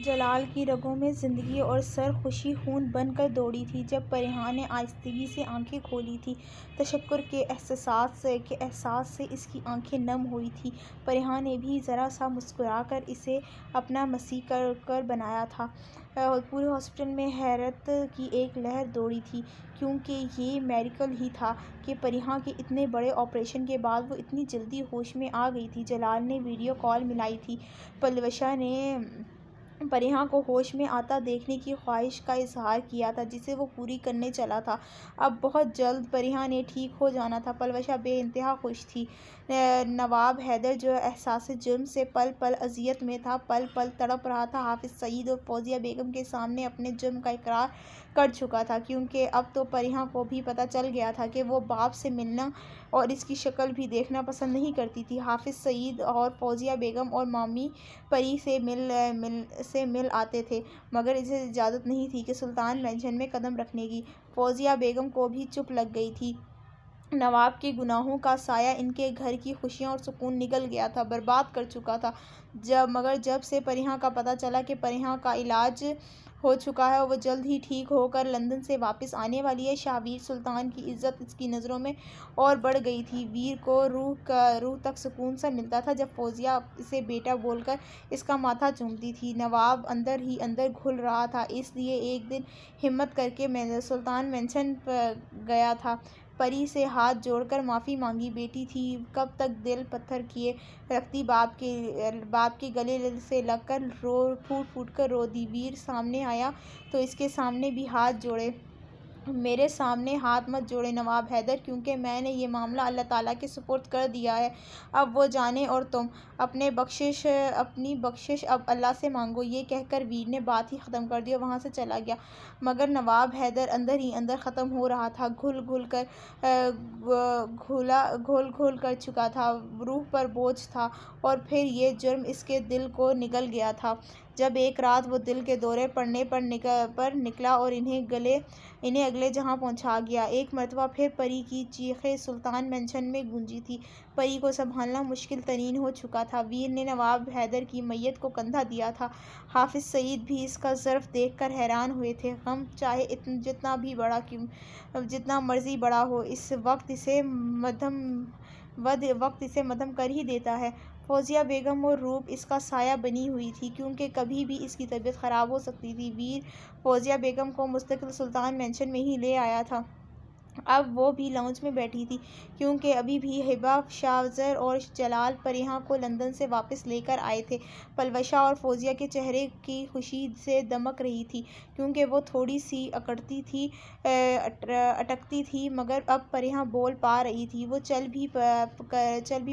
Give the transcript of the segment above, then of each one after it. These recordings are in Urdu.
جلال کی رگوں میں زندگی اور سرخوشی خون بن کر دوڑی تھی۔ جب پریحان نے آہستگی سے آنکھیں کھولی تھیں، تشکر کے احساس سے اس کی آنکھیں نم ہوئی تھیں۔ پریحان نے بھی ذرا سا مسکرا کر اسے اپنا مسیح کر بنایا تھا۔ پورے ہاسپٹل میں حیرت کی ایک لہر دوڑی تھی، کیونکہ یہ میریکل ہی تھا کہ پریحان کے اتنے بڑے آپریشن کے بعد وہ اتنی جلدی ہوش میں آ گئی تھی۔ جلال نے ویڈیو کال ملائی تھی۔ پلوشا نے پریحان کو ہوش میں آتا دیکھنے کی خواہش کا اظہار کیا تھا، جسے وہ پوری کرنے چلا تھا۔ اب بہت جلد پریحان نے ٹھیک ہو جانا تھا۔ پلوشا بے انتہا خوش تھی۔ نواب حیدر، جو احساس جرم سے پل پل اذیت میں تھا، پل پل تڑپ رہا تھا، حافظ سعید اور فوزیہ بیگم کے سامنے اپنے جرم کا اقرار کر چکا تھا، کیونکہ اب تو پریحان کو بھی پتہ چل گیا تھا کہ وہ باپ سے ملنا اور اس کی شکل بھی دیکھنا پسند نہیں کرتی تھی۔ حافظ سعید اور فوزیہ بیگم اور مامی پری سے مل آتے تھے، مگر اسے اجازت نہیں تھی کہ سلطان مینشن میں قدم رکھنے کی۔ فوزیہ بیگم کو بھی چوٹ لگ گئی تھی۔ نواب کے گناہوں کا سایہ ان کے گھر کی خوشیاں اور سکون نگل گیا تھا، برباد کر چکا تھا۔ مگر جب سے پریحان کا پتہ چلا کہ پریحان کا علاج ہو چکا ہے اور وہ جلد ہی ٹھیک ہو کر لندن سے واپس آنے والی ہے، شاہ سلطان کی عزت اس کی نظروں میں اور بڑھ گئی تھی۔ ویر کو روح تک سکون سا ملتا تھا جب فوزیہ اسے بیٹا بول کر اس کا ماتھا چومتی تھی۔ نواب اندر ہی اندر گھل رہا تھا، اس لیے ایک دن ہمت کر کے سلطان مینشن گیا تھا۔ پری سے ہاتھ جوڑ کر معافی مانگی۔ بیٹی تھی، کب تک دل پتھر کیے رکھتی، باپ کے گلے سے لگ کر پھوٹ پھوٹ کر رو دی۔ ویر سامنے آیا تو اس کے سامنے بھی ہاتھ جوڑے۔ میرے سامنے ہاتھ مت جوڑیں نواب حیدر، کیونکہ میں نے یہ معاملہ اللہ تعالیٰ کے سپرد کر دیا ہے، اب وہ جانے اور تم اپنی بخشش اب اللہ سے مانگو۔ یہ کہہ کر ویر نے بات ہی ختم کر دی اور وہاں سے چلا گیا۔ مگر نواب حیدر اندر ہی اندر ختم ہو رہا تھا، گھل گھل کر چکا تھا، روح پر بوجھ تھا، اور پھر یہ جرم اس کے دل کو نگل گیا تھا۔ جب ایک رات وہ دل کے دورے پڑنے پر نکلا اور انہیں اگلے جہاں پہنچا گیا۔ ایک مرتبہ پھر پری کی چیخیں سلطان مینشن میں گونجی تھیں۔ پری کو سنبھالنا مشکل ترین ہو چکا تھا۔ ویر نے نواب حیدر کی میت کو کندھا دیا تھا۔ حافظ سعید بھی اس کا ظرف دیکھ کر حیران ہوئے تھے۔ غم چاہے جتنا مرضی بڑا ہو، اس وقت اسے مدھم کر ہی دیتا ہے۔ فوزیہ بیگم اور روپ اس کا سایہ بنی ہوئی تھی، کیونکہ کبھی بھی اس کی طبیعت خراب ہو سکتی تھی۔ ویر فوزیہ بیگم کو مستقل سلطان مینشن میں ہی لے آیا تھا۔ اب وہ بھی لاؤنج میں بیٹھی تھی، کیونکہ ابھی بھی ہبا، شاہزر اور جلال پریحان کو لندن سے واپس لے کر آئے تھے۔ پلوشا اور فوزیہ کے چہرے کی خوشی سے دمک رہی تھی، کیونکہ وہ تھوڑی سی اٹکتی تھی، مگر اب پریحان بول پا رہی تھی، وہ چل بھی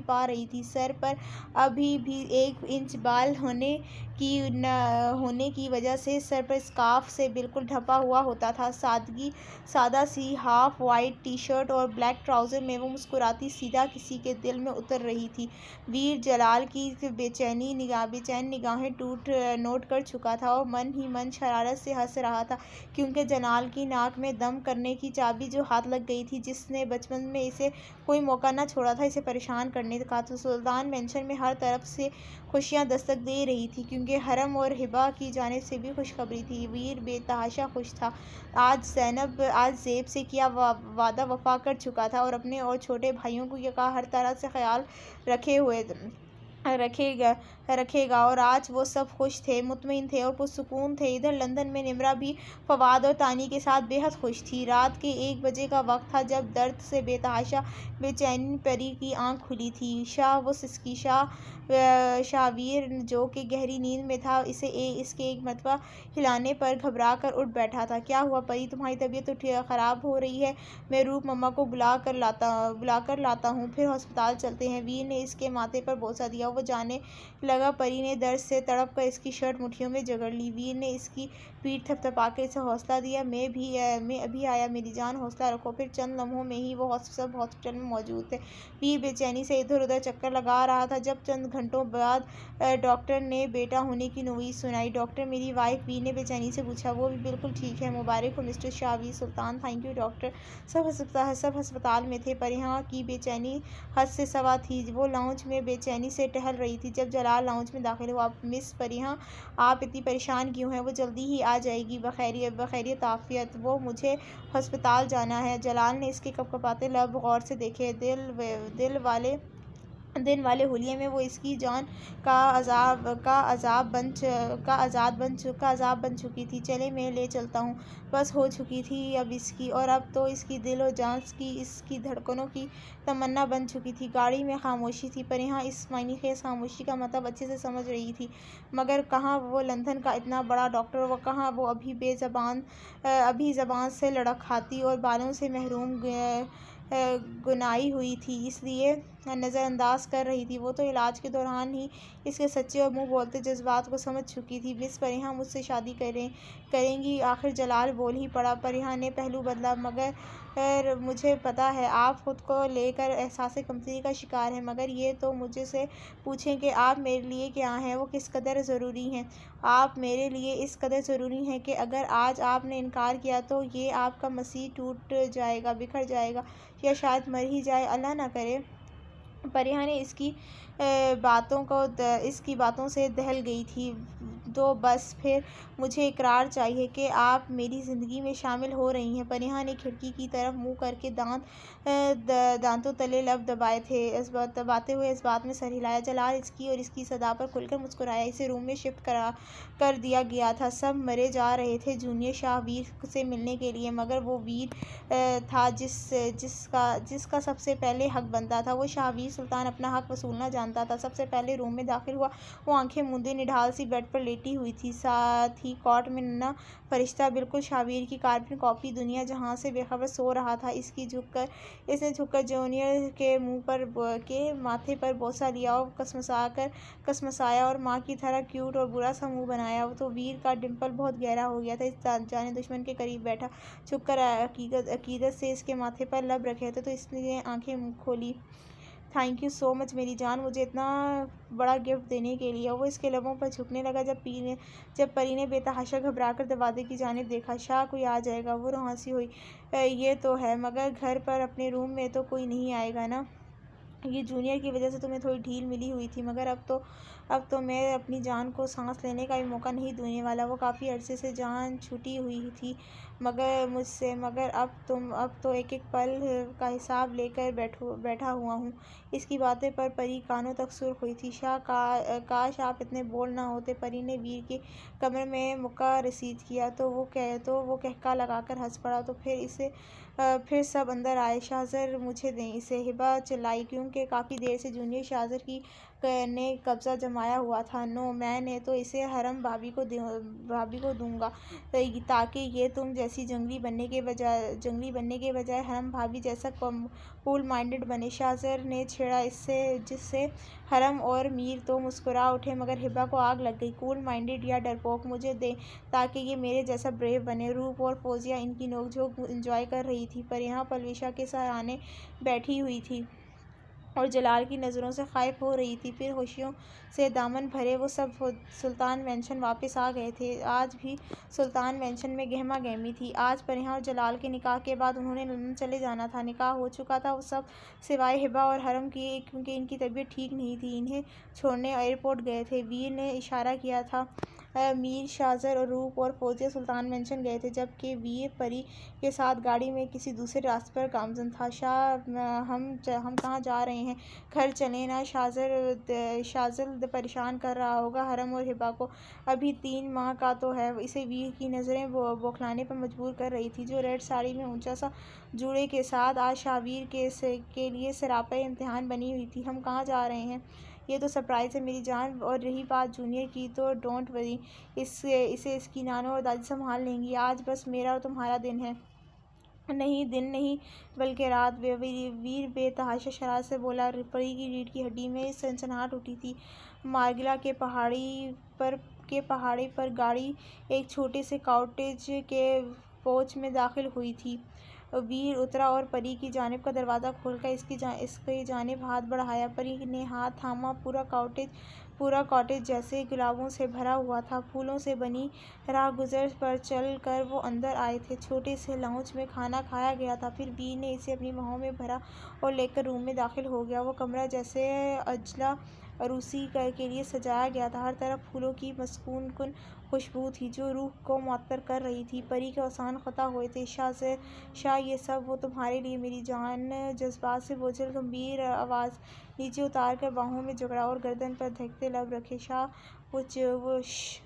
پا رہی تھی۔ سر پر ابھی بھی 1 انچ بال ہونے کی وجہ سے سر پر اسکارف سے بالکل ڈھپا ہوا ہوتا تھا۔ سادہ سی ہاف وائٹ ٹی شرٹ اور بلیک ٹراؤزر میں وہ مسکراتی سیدھا کسی کے دل میں اتر رہی تھی۔ ویر جلال کی بے چین نگاہیں نوٹ کر چکا تھا اور من ہی من شرارت سے ہنس رہا تھا، کیونکہ جلال کی ناک میں دم کرنے کی چابی جو ہاتھ لگ گئی تھی، جس نے بچپن میں اسے کوئی موقع نہ چھوڑا تھا اسے پریشان کرنے کا، تو سلطان مینشن میں ہر طرف سے خوشیاں دستک دے رہی تھیں، کیونکہ حرم اور ہبا کی جانب سے بھی خوشخبری تھی۔ ویر بے تحاشا خوش تھا۔ آج زیب سے کیا وعدہ وفا کر چکا تھا اور اپنے اور چھوٹے بھائیوں کا ہر طرح سے خیال رکھے گا، اور آج وہ سب خوش تھے، مطمئن تھے اور پرسکون تھے۔ ادھر لندن میں نمرا بھی فواد اور تانی کے ساتھ بے حد خوش تھی۔ رات کے 1 بجے کا وقت تھا جب درد سے بے تحاشا بے چین پری کی آنکھ کھلی تھی۔ شاہ وہ سسکی شاہ ویر، جو کہ گہری نیند میں تھا، اس کے ایک مرتبہ ہلانے پر گھبرا کر اٹھ بیٹھا تھا۔ کیا ہوا پری، تمہاری طبیعت تو خراب ہو رہی ہے، میں روپ مما کو بلا کر لاتا ہوں، پھر ہسپتال چلتے ہیں۔ ویر نے اس کے ماتھے پر بوسہ دیا اور وہ جانے لگا۔ پری نے درد سے تڑپ کر اس کی شرٹ مٹھیوں میں جگڑ لی۔ ویر نے اس کی پیٹھ تھپ تھپا کر اسے حوصلہ دیا۔ میں ابھی آیا میری جان، حوصلہ رکھو۔ پھر چند لمحوں میں ہی وہ سب ہاسپٹل میں موجود تھے۔ ویر بے چینی سے ادھر ادھر چکر لگا رہا تھا۔ جب چند گھنٹوں بعد ڈاکٹر نے بیٹا ہونے کی نوید سنائی۔ ڈاکٹر میری وائف؟ ویر نے بے چینی سے پوچھا۔ وہ بھی بالکل ٹھیک ہے، مبارک ہو Mr Shah Sultan. Thank you doctor. سب ہسپتال میں تھے۔ پریحان کی بے چینی حد سے سوا تھی۔ وہ لاؤنج میں بے چینی سے ٹہل رہی تھی۔ جب جلال جلال لاؤنج میں داخل ہوا۔ مس پریحان آپ اتنی پریشان کیوں ہیں؟ وہ جلدی ہی آ جائے گی بخیریت عافیت، وہ مجھے ہسپتال جانا ہے۔ جلال نے اس کے کپکپاتے لب غور سے دیکھے۔ دن والے حلیے میں وہ اس کی جان کا عذاب بن چکی تھی۔ چلیں میں لے چلتا ہوں۔ بس ہو چکی تھی اب اس کی، اور اب تو اس کی دل و جان کی، اس کی دھڑکنوں کی تمنا بن چکی تھی۔ گاڑی میں خاموشی تھی۔ پریحان اس معنی خیز خاموشی کا مطلب اچھے سے سمجھ رہی تھی، مگر کہاں وہ لندن کا اتنا بڑا ڈاکٹر، کہاں وہ ابھی زبان سے لڑک کھاتی اور بالوں سے محروم گنائی ہوئی تھی، اس لیے نظر انداز کر رہی تھی۔ وہ تو علاج کے دوران ہی اس کے سچے اور منہ بولتے جذبات کو سمجھ چکی تھی۔ مس پریحان مجھ سے شادی کریں گی؟ آخر جلال بول ہی پڑا۔ پریحان نے پہلو بدلا۔ مگر مجھے پتہ ہے آپ خود کو لے کر احساس کمتری کا شکار ہیں، مگر یہ تو مجھ سے پوچھیں کہ آپ میرے لیے کیا ہیں، وہ کس قدر ضروری ہیں۔ آپ میرے لیے اس قدر ضروری ہیں کہ اگر آج آپ نے انکار کیا تو یہ آپ کا مسیح ٹوٹ جائے گا، بکھر جائے گا، یا شاید مر ہی جائے، اللہ نہ کرے۔ پریحان نے اس کی باتوں سے دہل گئی تھی۔ تو بس پھر مجھے اقرار چاہیے کہ آپ میری زندگی میں شامل ہو رہی ہیں۔ پریحان نے کھڑکی کی طرف منہ کر کے دانتوں تلے لب دباتے ہوئے اس بات میں سر ہلایا۔ جلال اس کی اور اس کی صدا پر کھل کر مسکرایا۔ اسے روم میں شفٹ کر دیا گیا تھا۔ سب مرے جا رہے تھے جونیئر شاہ ویر سے ملنے کے لیے، مگر وہ ویر تھا جس کا سب سے پہلے حق بنتا تھا۔ وہ شاہ ویر سلطان اپنا حق وصولنا جانتا تھا۔ سب سے پہلے روم میں داخل ہوا۔ وہ آنکھیں موندے نڈھال سی بیڈ پر لیٹی ہوئی تھی، ساتھ ہی کاٹ میں ننھا فرشتہ بالکل شاہ ویر کی کاربن کاپی دنیا جہاں سے بے خبر سو رہا تھا۔ اس نے جھک کر جونیئر کے ماتھے پر بوسہ لیا اور کسمسایا اور ماں کی طرح کیوٹ اور برا سا منہ بنایا تو ویر کا ڈمپل بہت گہرا ہو گیا تھا۔ اس جانے دشمن کے قریب بیٹھا، جھک کر عقیدت سے اس کے ماتھے پر لب رکھے تھے تو اس نے آنکھیں کھولی۔ تھینک یو سو مچ میری جان، مجھے اتنا بڑا گفٹ دینے کے لیے۔ وہ اس کے لبوں پر جھکنے لگا۔ جب پری نے بے تحاشا گھبرا کر دروازے کی جانب دیکھا، شاہ کوئی آ جائے گا، وہ روانسی ہوئی۔ یہ تو ہے، مگر گھر پر اپنے روم میں تو کوئی نہیں آئے گا نا؟ یہ جونیئر کی وجہ سے تمہیں تھوڑی ڈھیل ملی ہوئی تھی، مگر اب تو میں اپنی جان کو سانس لینے کا بھی موقع نہیں دینے والا۔ وہ کافی عرصے سے جان چھٹی ہوئی تھی مجھ سے، مگر اب تو ایک ایک پل کا حساب لے کر بیٹھا ہوا ہوں۔ اس کی باتیں پر پری کانوں تک سرخ ہوئی تھی۔ شاہ کاش آپ اتنے بولڈ نہ ہوتے۔ پری نے ویر کے کمر میں مکہ رسید کیا تو وہ قہقہہ لگا کر ہنس پڑا۔ تو پھر سب اندر آئے۔ شاہزر مجھے دیں اسے، ہبا چلائی، کیونکہ کافی دیر سے جونیئر شاہزر نے قبضہ جمایا ہوا تھا۔ نو، میں نے تو اسے حرم بھابی کو دوں گا، تاکہ یہ تم جیسی جنگلی بننے کے بجائے حرم بھابی جیسا کول مائنڈڈ بنے۔ شاہزر نے چھیڑا اس سے، جس سے حرم اور میر تو مسکرا اٹھے، مگر ہبا کو آگ لگ گئی۔ کول مائنڈڈ یا ڈرپوک، مجھے دیں تاکہ یہ میرے جیسا بریو بنے۔ روپ اور فوزیہ ان کی نوک جھونک انجوائے کر رہی تھی۔ پریحان پلویشا کے سرانے بیٹھی ہوئی تھی اور جلال کی نظروں سے خائف ہو رہی تھی۔ پھر خوشیوں سے دامن بھرے وہ سب سلطان مینشن واپس آ گئے تھے۔ آج بھی سلطان مینشن میں گہما گہمی تھی۔ آج پریحان اور جلال کے نکاح کے بعد انہوں نے لندن چلے جانا تھا۔ نکاح ہو چکا تھا سب سوائے ہبا اور حرم کے، کیونکہ ان کی طبیعت ٹھیک نہیں تھی۔ انہیں چھوڑنے ایئرپورٹ گئے تھے۔ ویر نے اشارہ کیا تھا۔ میر، شاہزر، روپ اور فوزیہ سلطان مینشن گئے تھے، جبکہ ویر پری کے ساتھ گاڑی میں کسی دوسرے راستے پر گامزن تھا۔ شاہ، ہم کہاں جا رہے ہیں؟ گھر چلیں نا؟ شاہزر پریشان کر رہا ہوگا حرم اور ہبا کو۔ ابھی 3 ماہ کا تو ہے۔ اسے ویر کی نظریں بوکھلانے پر مجبور کر رہی تھیں، جو ریڈ ساڑی میں اونچا سا جوڑے کے ساتھ آج شاہ ویر کے لیے سراپا امتحان بنی ہوئی تھی۔ ہم کہاں جا رہے ہیں؟ یہ تو سرپرائز ہے میری جان، اور رہی بات جونیئر کی تو ڈونٹ وری، اسے اس کی نانو اور دادی سنبھال لیں گی۔ آج بس میرا اور تمہارا دن ہے۔ نہیں، دن نہیں بلکہ رات، ویر بے تحاشا شرارت سے بولا۔ پری کی ریڑھ کی ہڈی میں سنسناہٹ اٹھی تھی۔ مارگلا کے پہاڑی پر گاڑی ایک چھوٹے سے کاٹیج کے پورچ میں داخل ہوئی تھی۔ ویر اترا اور پری کی جانب کا دروازہ کھول کر اس کی جانب ہاتھ بڑھایا۔ پری نے ہاتھ تھاما۔ پورا کاٹیج جیسے گلابوں سے بھرا ہوا تھا۔ پھولوں سے بنی راہ گزر پر چل کر وہ اندر آئے تھے۔ چھوٹے سے لاؤنج میں کھانا کھایا گیا تھا۔ پھر ویر نے اسے اپنی باہوں میں بھرا اور لے کر روم میں داخل ہو گیا۔ وہ کمرہ جیسے اجلا عروسی کے لیے سجایا گیا تھا۔ ہر طرف پھولوں کی مسکون کن خوشبو تھی جو روح کو معطر کر رہی تھی۔ پری کے اوسان قطع ہوئے تھے۔ شاہ یہ سب وہ تمہارے لیے میری جان۔ جذبات سے بوجھل گمبھیر آواز نیچے اتار کر باہوں میں جکڑا اور گردن پر دھکتے لب رکھے۔ شاہ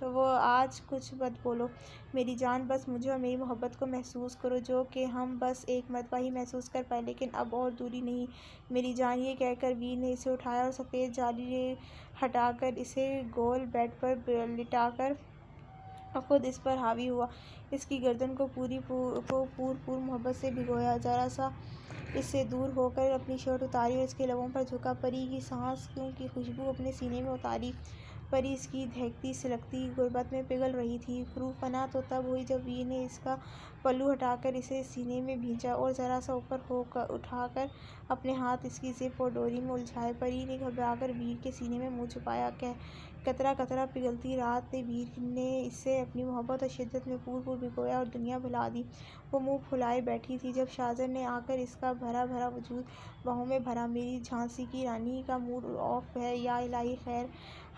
وہ آج کچھ مت بولو میری جان، بس مجھے اور میری محبت کو محسوس کرو جو کہ ہم بس ایک مرتبہ ہی محسوس کر پائے، لیکن اب اور دوری نہیں میری جان۔ یہ کہہ کر ویر نے اسے اٹھایا اور سفید جالی ہٹا کر اسے گول بیڈ پر لٹا کر خود اس پر حاوی ہوا۔ اس کی گردن کو پور محبت سے بھگویا، ذرا سا اس سے دور ہو کر اپنی شرٹ اتاری اور اس کے لبوں پر جھکا۔ پری کی سانسوں کی خوشبو اپنے سینے میں اتاری۔ پری اس کی دہکتی سلگتی غربت میں پگھل رہی تھی۔ روح فنا تو تب ہوئی جب ویر نے اس کا پلو ہٹا کر اسے سینے میں بھینچا اور ذرا سا اوپر اٹھا کر اپنے ہاتھ اس کی زپ اور ڈوری میں الجھائے۔ پری نے گھبرا کر ویر کے سینے میں منہ چھپایا۔ قطرہ قطرہ پگھلتی رات نے ویر نے اسے اپنی محبت اور شدت میں پور بھگویا اور دنیا بھلا دی۔ وہ منہ پھلائے بیٹھی تھی جب شاہزر نے آ کر اس کا بھرا بھرا وجود باہوں میں بھرا۔ میری جھانسی کی رانی کا موڈ آف ہے، یا الہی خیر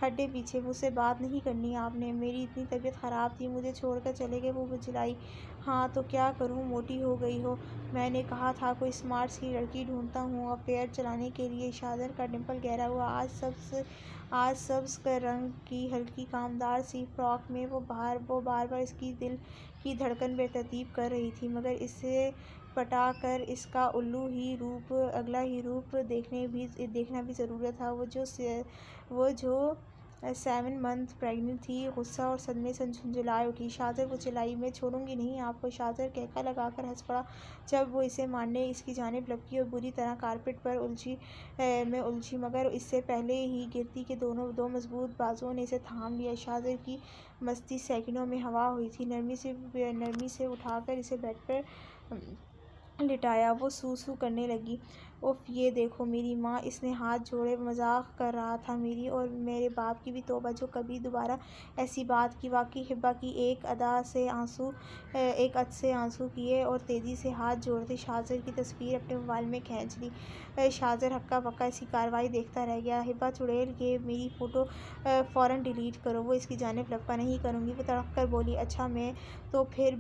ہٹے پیچھے، مجھ سے بات نہیں کرنی آپ نے؟ میری اتنی طبیعت خراب تھی، مجھے چھوڑ کر چلے گئے۔ وہ جھلائی۔ ہاں تو کیا کروں، موٹی ہو گئی ہو۔ میں نے کہا تھا کوئی اسمارٹ سی لڑکی ڈھونڈتا ہوں افیئر چلانے کے لیے۔ شاہزر کا ڈمپل گہرا ہوا۔ آج سبز رنگ کی ہلکی کامدار سی فراک میں وہ بار بار اس کی دل کی دھڑکن بے ترتیب کر رہی تھی، مگر اسے پٹا کر اس کا اگلا ہی روپ دیکھنا بھی ضروری تھا۔ وہ جو 7 months پریگننٹ تھی۔ غصہ اور صدمے سے جھنجھلا اٹھی۔ شاہزر وہ چلائی۔ میں چھوڑوں گی نہیں آپ کو۔ شاہزر قہقہہ لگا کر ہنس پڑا جب وہ اسے مارنے اس کی جانب لپکی اور بری طرح کارپیٹ پر الجھی، مگر اس سے پہلے ہی گرتی کہ دو مضبوط بازوؤں نے اسے تھام لیا۔ شاہزر کی مستی سیکنڈوں میں ہوا ہوئی تھی۔ نرمی سے اٹھا کر اسے بیڈ پر لٹایا۔ وہ سو کرنے لگی۔ اف یہ دیکھو میری ماں، اس نے ہاتھ جوڑے مذاق کر رہا تھا میری اور میرے باپ کی بھی توبہ جو کبھی دوبارہ ایسی بات کی۔ واقعی حبا کی ایک عد سے آنسو کیے اور تیزی سے ہاتھ جوڑتے شاہزر کی تصویر اپنے موبائل میں کھینچ لی۔ شاہزر ہکا بکا اس کی کارروائی دیکھتا رہ گیا۔ حبا چڑیل یہ میری فوٹو فوراً ڈیلیٹ کرو۔ وہ اس کی جانب لپکا۔ نہیں کروں گی، وہ تڑپ کر بولی۔ اچھا میں تو پھر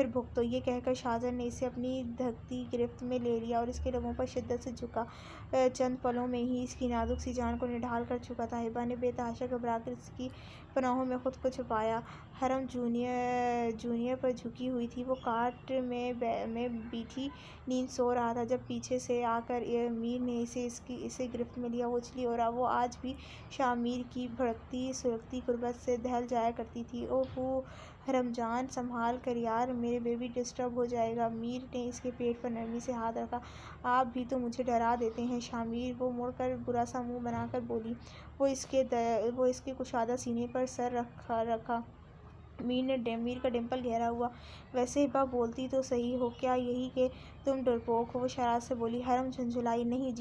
بھگتو۔ یہ کہہ کر شاہزر نے اسے اپنی دھکتی گرفت میں لے لیا اور اس کے لبوں پر شدت سے جھکا۔ چند پلوں میں ہی اس کی نازک سی جان کو نڈھال کر چکا تھا۔ حبا نے بے تحاشا گھبرا کر اس کی پناہوں میں خود کو چھپایا۔ حرم جونیئر پر جھکی ہوئی تھی۔ وہ کاٹ میں بیٹھی نیند سو رہا تھا جب پیچھے سے آ کر میر نے اسے گرفت میں لیا۔ وہ اچھلی اور وہ آج بھی شاہ میر کی بھڑکتی سلگتی غربت سے دہل جایا کرتی تھی۔ اوہ حرم جان، سنبھال کر یار، میرا بیبی ڈسٹرب ہو جائے گا۔ میر نے اس کے پیٹ پر نرمی سے ہاتھ رکھا۔ آپ بھی تو مجھے ڈرا دیتے ہیں شاہ میر، وہ مڑ کر برا سا منہ بنا کر بولی۔ وہ اس کے کشادہ سینے پر سر رکھا۔ میر کا ڈمپل گہرا ہوا۔ ویسے حبا بولتی تو صحیح ہو، کیا یہی کہ تم ڈرپوک ہو؟ وہ شرارت سے بولی۔ حرم جھنجھلائی۔ نہیں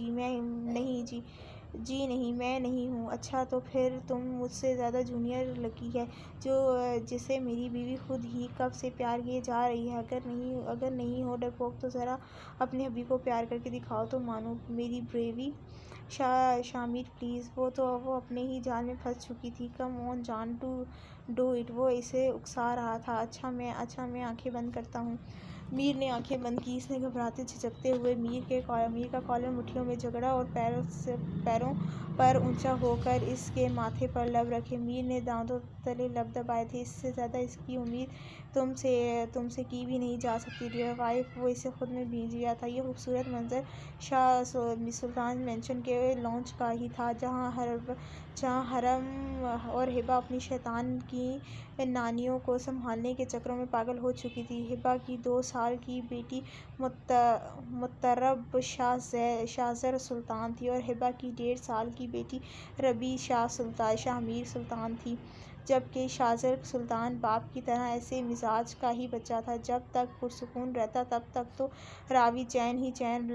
جی میں نہیں ہوں۔ اچھا تو پھر تم مجھ سے زیادہ جونیئر لکی ہے جسے میری بیوی خود ہی کب سے پیار کیے جا رہی ہے۔ اگر نہیں ہو ڈرپوک تو ذرا اپنے ہبی کو پیار کر کے دکھاؤ تو مانوں میری بریوی۔ شاہ میر پلیز، وہ اپنے ہی جال میں پھنس چکی تھی۔ کم آن جان، ڈو اٹ۔ وہ اسے اکسا رہا تھا۔ اچھا میں آنکھیں بند کرتا ہوں۔ میر نے آنکھیں بند کی۔ اس نے گھبراتے جھجکتے ہوئے میر کا کالر مٹھیوں میں جکڑا اور پیروں پر اونچا ہو کر اس کے ماتھے پر لب رکھے۔ میر نے دانتوں تلے لب دبائے تھے۔ اس سے زیادہ اس کی امید تم سے کی بھی نہیں جا سکتی ڈیئر وائف۔ وہ اسے خود میں بھینچ گیا تھا۔ یہ خوبصورت منظر شاہ سلطان مینشن کے لانچ کا ہی تھا، جہاں حرم اور حبا اپنی شیطان کی نانیوں کو سنبھالنے کے چکروں میں پاگل ہو چکی تھیں۔ حبا کی 2 سال کی بیٹی مطرب شاہ زر سلطان تھی اور حبا کی 1.5 سال کی بیٹی ربی شاہ میر سلطان تھی۔ جبکہ شاہزر سلطان باپ کی طرح ایسے مزاج کا ہی بچہ تھا، جب تک پرسکون رہتا تب تک تو راوی چین ہی چین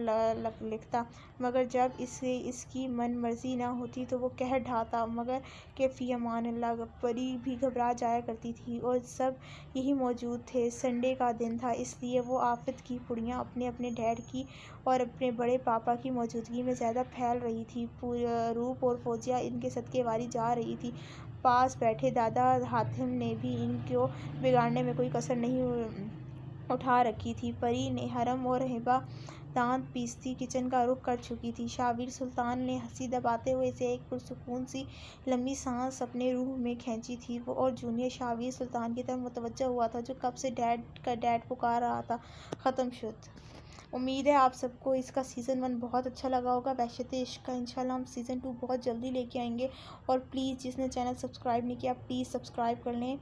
لکھتا، مگر جب اسے اس کی من مرضی نہ ہوتی تو وہ کہہ ڈھاتا مگر کہ فی امان اللہ۔ پری بھی گھبرا جایا کرتی تھی اور سب یہیں موجود تھے۔ سنڈے کا دن تھا، اس لیے وہ آفت کی پڑیاں اپنے اپنے ڈیڈ کی اور اپنے بڑے پاپا کی موجودگی میں زیادہ پھیل رہی تھیں۔ روپ اور فوزیہ ان کے صدقے واری جا رہی تھیں۔ پاس بیٹھے دادا حاتم نے بھی ان کو بگاڑنے میں کوئی کسر نہیں اٹھا رکھی تھی۔ پری نے حرم اور ہبہ دانت پیستی کچن کا رخ کر چکی تھی۔ شاہویر سلطان نے ہنسی دباتے ہوئے سے ایک پرسکون سی لمبی سانس اپنے روح میں کھینچی تھی اور جونیئر شاہویر سلطان کی طرف متوجہ ہوا تھا جو کب سے ڈیڈ پکار رہا تھا۔ ختم شد۔ امید ہے آپ سب کو اس کا سیزن 1 بہت اچھا لگا ہوگا، وحشت عشق کا۔ انشاءاللہ ہم سیزن 2 بہت جلدی لے کے آئیں گے، اور پلیز جس نے چینل سبسکرائب نہیں کیا پلیز سبسکرائب کر لیں۔